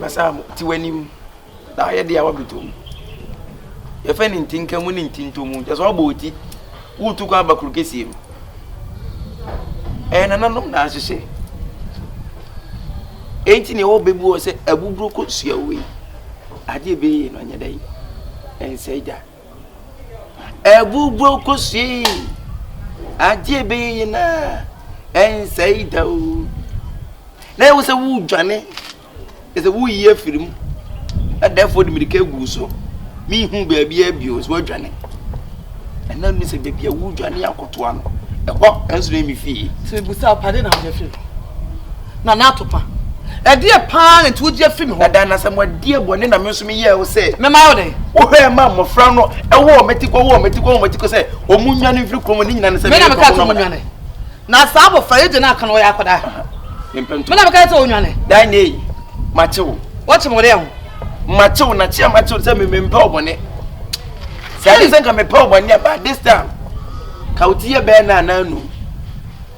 Masam, Tiwanim, now I had the hour between. If anything come in to moon, just all booty, who took up a crooked him. And another, as you say. 18-year-old baby was a bubble could see away. I did be in on your day and say that. A bubble could see. I did be in and say that. There was a woo, Johnny. It's a woo year film. And therefore, the medical goose. Me who baby abuse were Johnny. And then Miss Baby a woo Johnny Aquatuan. A walk and swim me fee. So it was our pardon on your film. Nanatopa. A dear pan and 2 Jeff film. That done somewhat dear one in a museum year will say, Mamma, oh, her mamma, Frano, a war, medical say, or Munyan if you come in and say, Mamma, now Sabo Fayed and I can wear Aqua. Mamma, Dine, Macho. What's more down? Macho, Nacha, Macho, send me in power on it. Say, I'm a power one year by this time. Kautia Bena Nanu.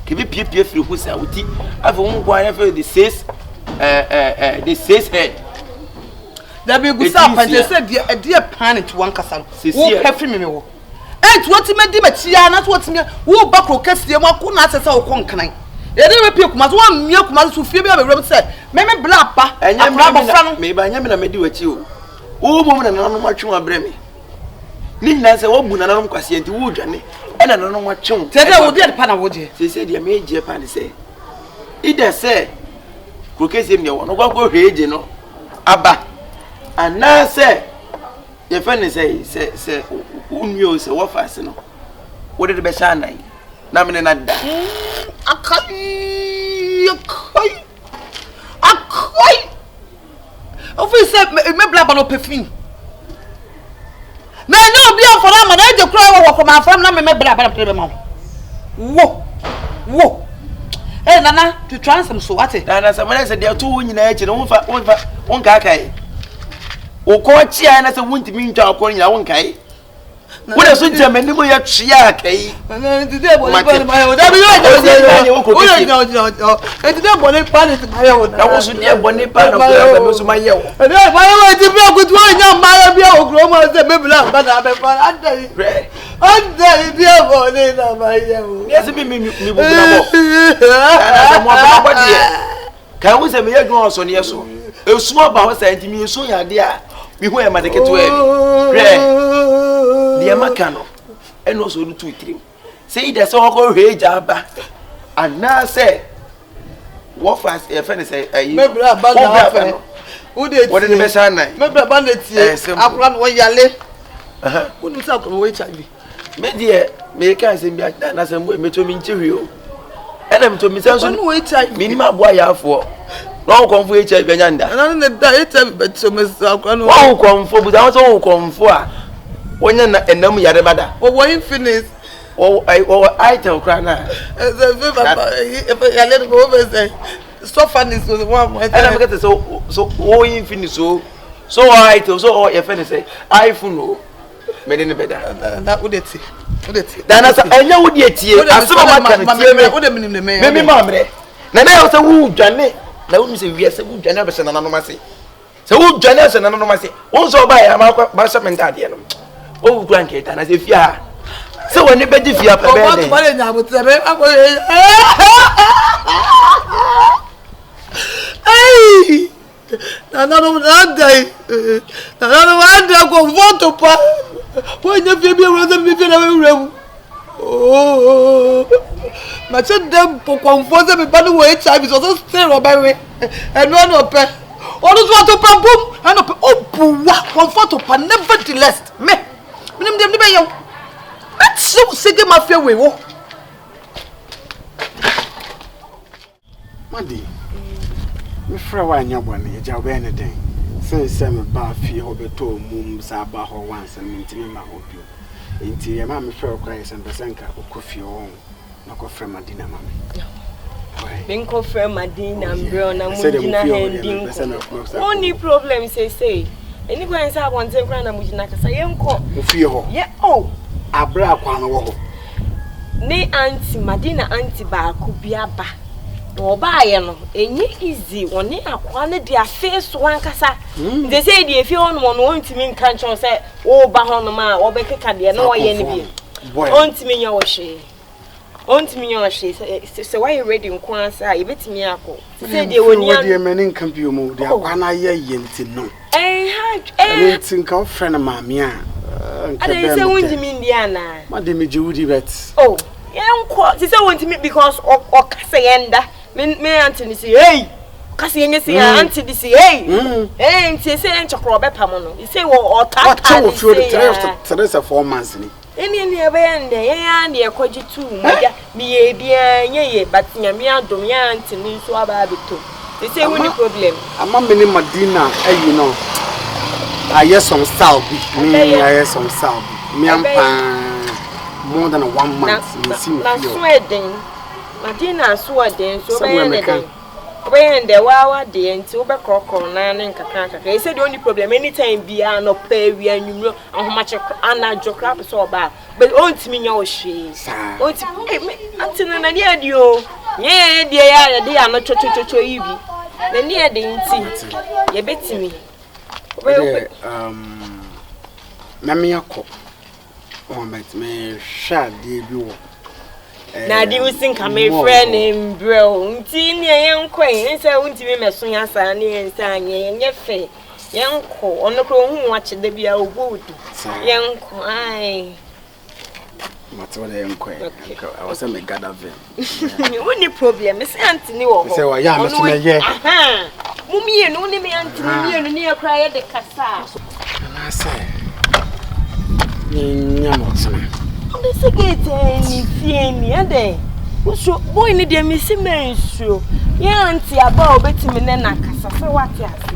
Give me PPF through who's out. I've won whatever this says. This says head. There be good up and they said, a dear pan to one castle. Who have me? And what he made him a chia, not what me, who back will catch the one who not as our conquering. They never pick must one milk must to fear a road said, Mammy Blappa, and I'm rather maybe I am a do with you. Oh, woman, and I'm much more bremy. Nina said, oh, Bunanum Quasian to Wood, and I don't know what chum. Tell her, would get Pana would you? She said, you made Japan say. Either say, Crookes him, you want to go rage, you know. Abba. And now say, your friend say, who knew so what fast, you know. What did the best night? Namin and I quite. Of he said, me blab no perfume. Now, no, be for them, and I just cry from my family, me blab and mom. Whoa. Hey, Nana, to transfer so what it? And as I said, there are 2 in age and one kakai. O coach, and as a winter mean to our calling your own kai. What a sweet gentleman, you are chiaki. And today, what I was near one part of my yellow. And if I were to be a good one, young Mario Groma, the Bibla, but I'm yes, me, can we say me go on yes? A small bow said to me, so ya dear, we were my ticket to dear Macano, and also the 2 3. Say that's all go rage abba. And now say, what fast a friend say, who did what in the best night? Remember bandits, yes, I run 1 year late. Wouldn't talk on which I be. Me dear, me can't say me as a me to me to and I'm to me, some wait, minimum boy for. No come for HIV Benyanda. And I don't but so Mr. Oh, come for, but I also come for. When you're not a number, Yadabada. Or when you finish, I tell Crana. If I let go over, say, so funny, so the one, and I'm getting so, oh, you finish so I tell so, your friend say, I know. Made in the better. That would it. Then I know what yet here. I saw my man, maybe mamma. Then I was a woo, Johnny. Now, we say, yes, a good generation anonymous. So, who generation anonymous? Also, by a Marshal Mentadian. Oh, grandkid, and as if you are. So, when you bet if you are prepared, I would say, hey, another one day. Another one day, go vote to pass. When you feel rather be in a room. Oh, my son, them for comfort them, by the way, time is also still by way. And one of them, all those want to pump boom, and up, oh, comfort upon nevertheless. Me, them the bayo. That's so sick of my fear. We walk. Monday, me friend, why you want to job anything? Say, some bar fee over 2 moons about her once and maintain my hope. Into your mammy fell cries and Basanka or coffee on, no coffee Madina, mammy. Then coffee Madina and Brown and Mujina handing. Only problem, say. Any guys I want to run a Mujinaka say, uncle. Yeah, oh, a bra quan. Ne auntie Madina auntie bar could be a ba. no buy no enye easy one Akua ne dia face one kasa they say the if you on one want me kan chon say wo ba ho no ma wo be keka de na wo ye ne bi want me nya wo hwe want me nya wo hwe say why you ready nko asa e betimi akọ say de woni an de meni nkan bi omo de Akwa na ye yenti no anything ka friend maami a they say want me Indiana ma de me jiwudi bet oh yenko say want me because o kasa yenda me auntie say hey kasi yenye say auntie this say hey auntie say enchokro be pam no you say wo tata what you the 4 months ni any e be ende yan de ekoji tu maja mi ye bia nye but nyame adom ya auntie ni so aba beto they say we problem ama me ni Madina you know I hear some style me I hear some style me am more than 1 month me see me feel Madina Sweden so when the wawa de enti wo be krokro na ne nkaka he said the only problem anytime bia no pay wi anwumro ahomache anajo crap so ba but ontimi nya wo hwe ontimi antino na dia dio ye dia ya de ano chochocho yibi na ne de nti ye betimi na me yakọ o met me sha de bi wo na di usin ka me friend him bro nti ne yenko ense unti me meso ya sa ne ense anye nye fe yenko ono kro hu wache da bia ogodu yenko ai matwa de yenko I was me gather them only problem is antini wo say wa ya me so na ye aha mumie no ne me antini mie no ne akra ye de kasa na say nyamotse this get ni fieni ade so boy ni de me si mensuo ya anti aba obetimi ne na kasa fe wate ase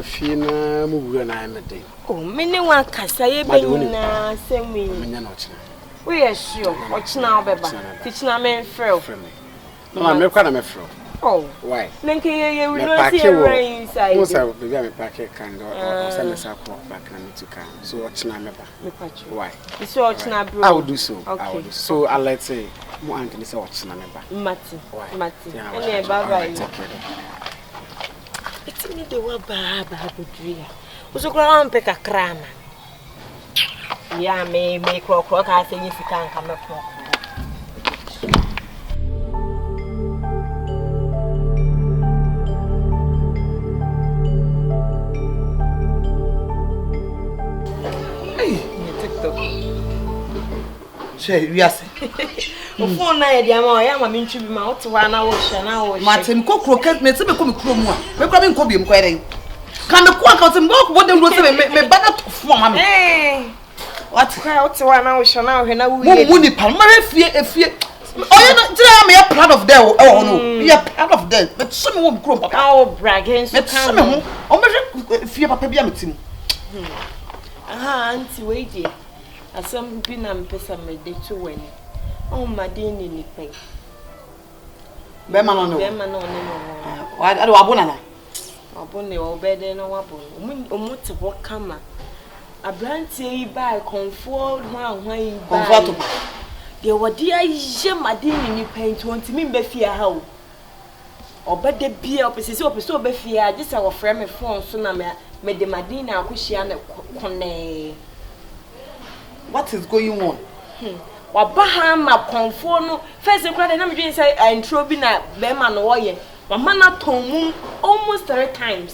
fiena mu buru na amede oh me ne wan kasa ye benina semi menya na ochina we are sure ochina obeba tichina me frel no me kwa na me frel oh why nenke ye we no see rain inside mo say baby me pack can go or say me sako back na me to can so ochina me ba me pacho why so ochina bro I will do so okay. I will do so I let's say mo antini say ochina me ba mati yeah, ene baba yi take care it's me de wa baba budria usukura ampe kakrama ya me kro ka say ni fika nka me kro we are phone na dia ma ya ma me ntwi bi ma wo te wa na wo hye na wo hye Martin ko kroket me se me ko me kro mu a me kra me nko bi mko eren kan me ko aka se mbo ko bodem ro se me bana to fo ma me what cry wo te wa na wo hye na wo hye na wo ye mu ni pa ma efie oye no tira me proud of them oh no we are proud of them but so me wo kro papa oh bragging so kan me ho o me fie papa bi ametim aha anti we die asam bi na mpesa me de to wani oh madini ni pen be ma no no wa ade wa bona na abone wo bede no wa bon omuti wo kama abrantie yi ba comfort hwan yi ba comfortable de wodi aye madini ni pen to ntimi mba fia ha o obede bia opese obe fia agisa wo frɛ me phone so na me de madini akohia na kone. What is going on? Wabaha ma konfo no first crowd na me dwen say intro bi na be ma no woye mama na ton almost 3 times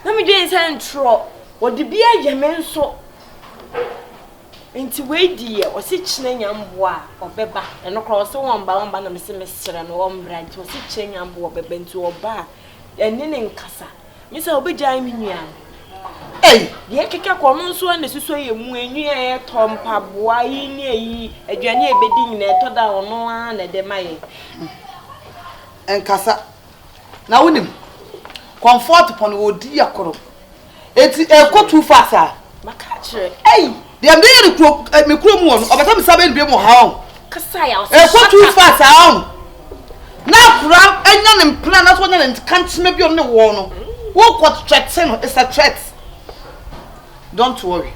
na me dwen say intro wodi bia yeme nso enti we di e o se kine nyambo a obeba eno kro se won ba na me se mesere no wo mbra enti o se kine nyambo obeba enti oba eni ne nkasa me say obegya mi nua hey ye keke kono nso na suso ye mu enyu e tompa boa yi ni eyi aduane ebedi nyina etoda ono a na de maye enkasa na wonim comfort pon odi yakoro eti eko too fast a maka kire hey dem dey me kuro mu ono obeta me sabe bi mu ha on kasa ya eko too fast a on na kura enya ne plan na so nya ne can't me bi on ne wo no wo ko threat no it's a threat. Don't worry.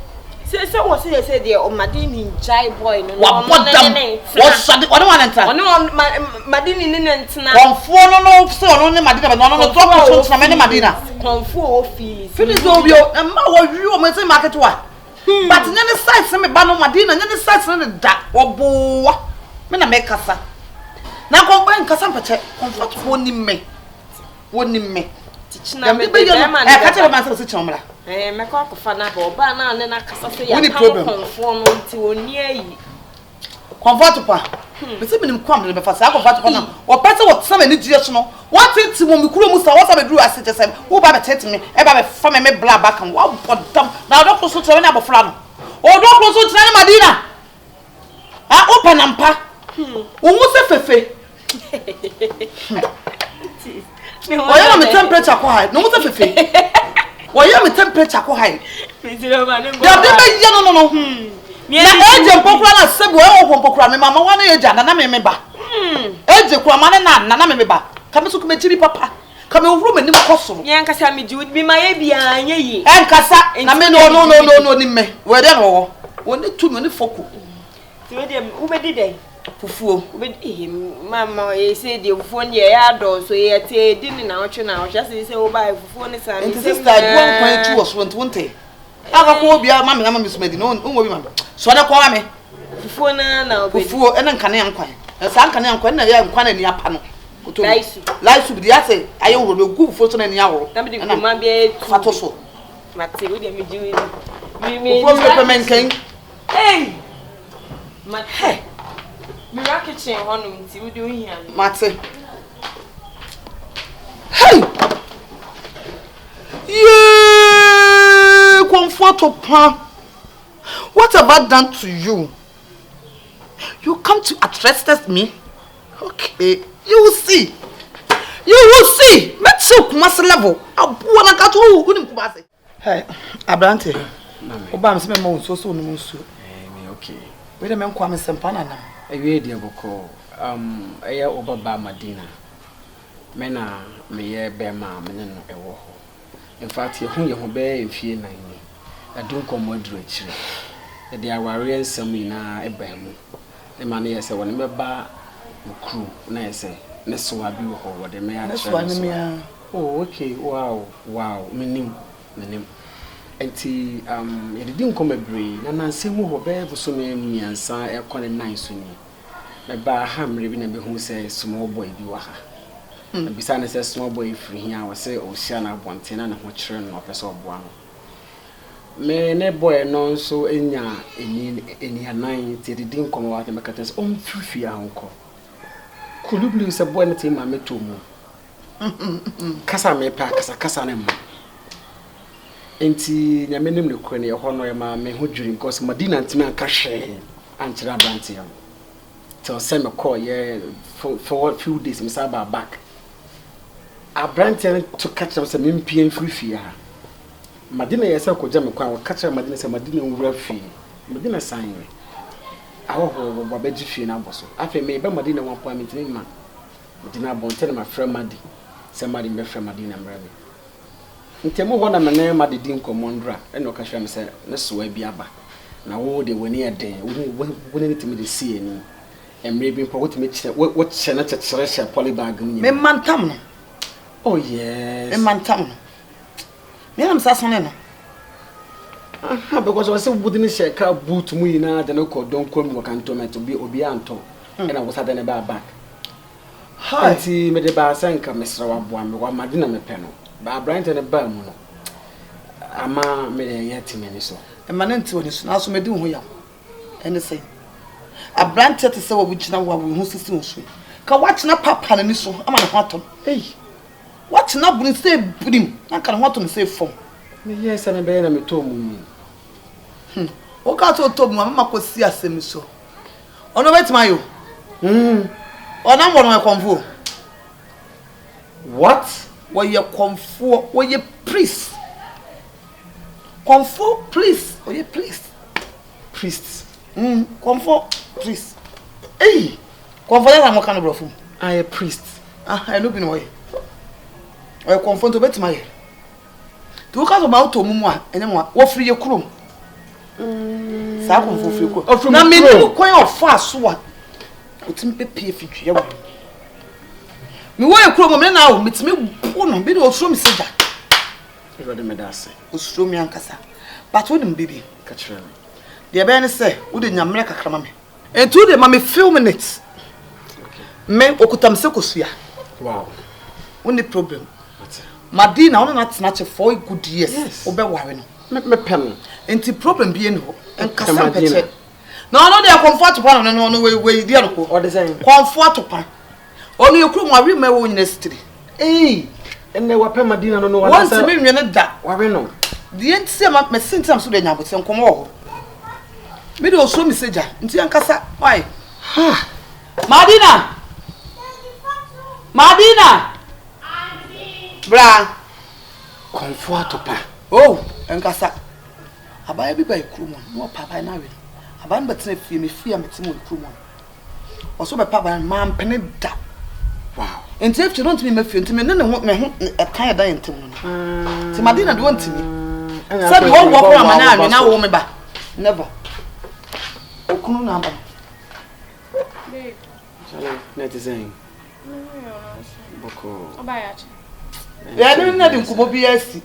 So what say the Madini Jai boy no. What them? What's the one enter? No Madini Nina. Conform no so only Madina no talk to many Madina. Conform fees. Finish Obio and ma you o market wa. But any size me ba no Madina any size no da obo. Me na make kasa. Na ko ban kasa mpache comfort woni me. Woni me. Tichina me be man. Kache ba man se chomra. Me ko akofa na ba oba na ne na kasa se ya conform no nti oni ayi. Comfort pa. Me se minim kwam le be fa sa comfort pa na. O pese wo tsama ni die so no. What it mo me kuro mu sa what be duru asete sem. Wo ba be tete me e ba be fa me bla back and wo bodam. Na do so tere na abofra no. O do so tere na Madina. Ah open ampa. Wo mu se fefe. Oya me temperature ko high. No mu se fefe. Oya me temperature ko high. Me zero man. Ya be ye no. Na eje mpokura na sebu e wo mpokura me mama wana eje na me ba. Eje kura ma na me ba. Ka me so kuma chiri papa. Ka me wuru me nim koso. Ye nkasa me ji bi ma ye bia anya yi. Nkasa na me no ni me. We de no wo. Woni tu me ni foku. Ti we de ubedi dey. Fufuo. Ubedi mama ye say de fufuo ne ya do so ye tie di ni na oche say wo ba fufuo ni sa me. Sister one point two was 20. Aka ko bia mama na mama misumedi no unwo bi mama. So na kwa me. Fufuo na obedi. Fufuo ena nkane yankwan. Sa nkane yankwan na ya nkwan na ni apa no. Laisu bi dia say aye wo do gu fufuo so na ni awo. Na me de kuma bia fato so. Mate we de me ji we. Me peppermint king. Hey. Mate. Miracle kitchen honum ti we do here. Mate. Hey. Yeah, comfort pa. What have I done to you? You come to address me? Okay, you will see. You will see. Let's look mass level. Abuana katu unim kubase. Hey, Abrante. Oba me se me so no so. Me okay. We dey men kwa me sempana na. Ewe dia boko. Eya oba ba Madina. Me na me ye be ma me no ewo ho. In fact, ye ho be enfie nan ni. Adun komodru akire. E dia aware ensam ina eba mu. E ma na ye se woni me ba okru na ye se ne so abi ho wo de me ya chere. Oh, okay. Wow. Menim. Enti ye didi nkomebre na nansem ho be buso me miansa e kone nan so ni. Me ba hamre bi na be hu se small boy bi wa ha. Bisa na se small boy free here wa se o sia na bonte na ho kire no pese oboa no. Me ne boy no so enya eni anan ti didi nkomo wa te mekata se on free anko. Kulublu se boy na te ma meto mu. Kasa me pa kasa na mu. Enti nyame nim ne kro ne ho no e ma me ho dwiri because Madina ntime anka hwe anchira branti am. Till send me call for a few days, Miss Abba back. A branch to catch up some MP free fee. Madina yourself could jam a crown, catch up Madina, some Madina will fee. Madina sign. Our whole Babaji fee now was. After me, but Madina 1 point in man. Madina born tell my friend Maddy. Somebody my friend Madina Brady. In Temo one of my name, Maddy Dean Commandra, and no cash said, let's way be abba. Now, they were near day, wouldn't me to see any. And maybe for what senator Celestia polybag me mantam. Oh yes, mantam. Me am sasonena. Because I was so wouldn't share car boot me na the no don't come work and to be obianto. And I was at the back. Hi, me the bar sanka Mr. Wabwan, one Madina me penno. But Bryant and a Bermuno. Ama me yet many so. A man into this now so me do here. And the same. A brand to say which now we who system so. Ka watch na papa na ni so am na hwatom. Hey. Watch na bun say brim. Na kan hwatom say fom. Me yes na be na me to mu. O ka to mu mama ko si asem so. Ono betima yo. Ona mo no konfo. What? Wo ye konfo, wo ye priest. Konfo priest, wo ye priest. Priests. Comfort priest. Hey, comfort that I'm kind of bro. I a priest. I look in way. I comfort to bet my. To cause about to mumwa and then what free your crew. Sa ko fofiri ko. Na me ni ko yan ofa so a. Otim pepie fitwe wo. Me wo ekuro mo me na wo metimi bu no bi de osuro mi seja. E go de me da se. Osuro mi ankasa. But wo dem baby. Ka kire me. De be ne se wo de nyamre kakra ma me. Entu de ma me few minutes. Me okutam se kosua. Wow. Only problem. Madina ona na tenache for good years. Obe ware no. Me pen. Enti problem bi eno. Enkasa peche. No dey comfort pan no we dia no ko. O de say comfort pan. Onu yekru mo awi me wo university. Enne wa pe Madina no wa say. Once me nwene da. Ware no. The enti se ma sentam so de nya bote nkomo ho. Me de oso message enti enkasa why? Madina. Auntie. Bra. Comfort pa. Oh, enkasa. Abaya bi ba ekrumo. No papa na we. Aban betene fie me fie ametimo ekrumo. Oso be papa ma mpene da. Wow. Enti if you don't me fie enti me ne ho ekan da enti no. Ti Madina do ntimi. Said wo wo kwa ma na wo me ba. Never. Okunu na ba. Babe. Chala, net is saying. Boko. Obayachi. Ya ni na din kubo bi asi.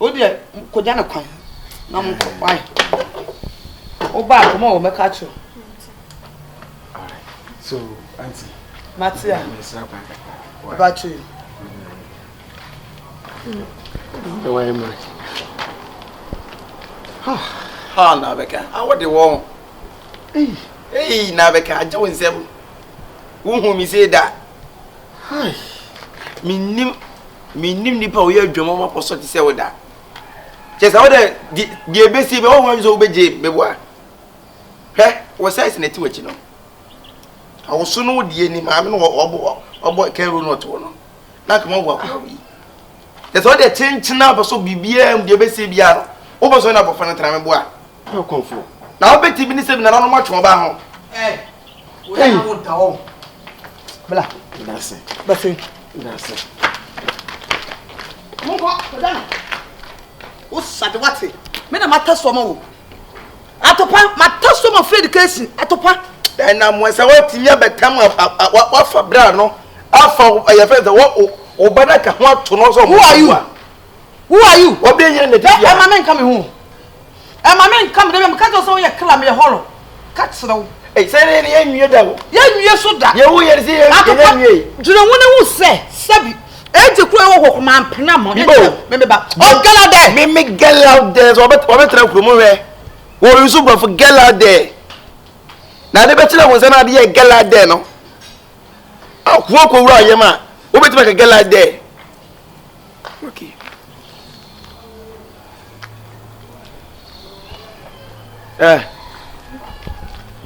O de ko ja na kwan. Na mo why? Oba ko mo meka cho. All right. So, auntie. Matia. What about you? The way I'm like. Ha na beka. I what the won. Hey, na beka ajo nsem. Wo hu mi say that. Hi. Minim nipa wo ye adwamo ma poso ti se wo da. Chesa wo de die besi be wo hu so be je me boa. Hwe, wo size na ti wachi no. Awoso no die ni ma me no obo kero no to no. Na ka mo bo akwa wi. Chesa wo de chinchina boso bibia die besi bia no. Wo boso na bofa na tra me boa. No confo. Na wo beti bi ni se bi na no ma twon ba ho. Wo na wo da wo. Bla. That's it. That's it. Mungo, kodana. O sade wate. Me na mata so ma wo. Atopa, mata so ma free education. Atopa. Na mo se wotimi abetam wa fa bra no. Afa ya friend wo bada ka ho ato no so. Who are you? Obi enye na dia. E ma men come hu. E ma men come dem me ka jo so ye kla me horo. Ka tsere wo. Say ni enwie da wo. Ye nwie so da. Ye wo ye se ye enwie. Dure wo ne wo se sabi. Eje kru e wo kokoma mpena mo. Me ba. Oh girl out there. Me girl out there. So obe tra kru mo we. Wo yusu bro for girl out there. Na de betira wo se na de ye girl out there no. Akua ko wura ye ma. Wo betima ka girl out there. Okay.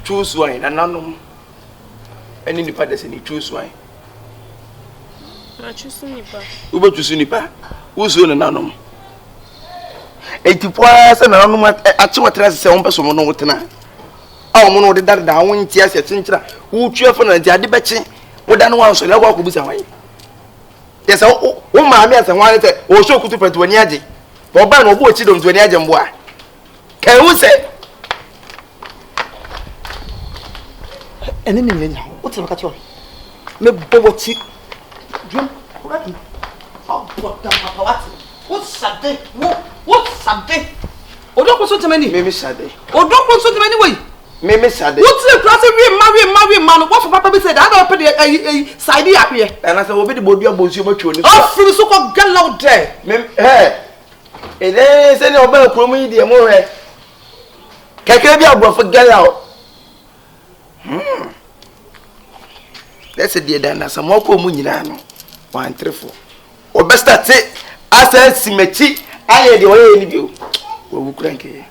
Choose wine and none any nipa desi ni choose wine. Na choose nipa. Ubo choose nipa. Uzo na nanom. Etipoa se na nanom achi watra se won peso mo no wotena. A wo mo no de darda won ntia se chinchira. Wo tuafo na ntia de bechi. Wo da no wan so le wa ko busa wan. Yes wo maami ase wan te wo so kutu petu ani age. Bo ba no bo ochi dom tu ani age mbo a. Kai wo se enemy nya what you catch me bobochi drum already oh but papa what sade what sade odoko so temani me sade odoko so temani way me sade what the class we marry man what for papa be said I don't pay side up here and I say obi de bodu abonsu mo twoni oh free so called girl out there me say ne oba kromo yi de mo he keke bi abrofo girl out. Let's say the Asamoah ko mu nyina no 134 o best start asa simechi aye de o ye ni bi o wo kura nke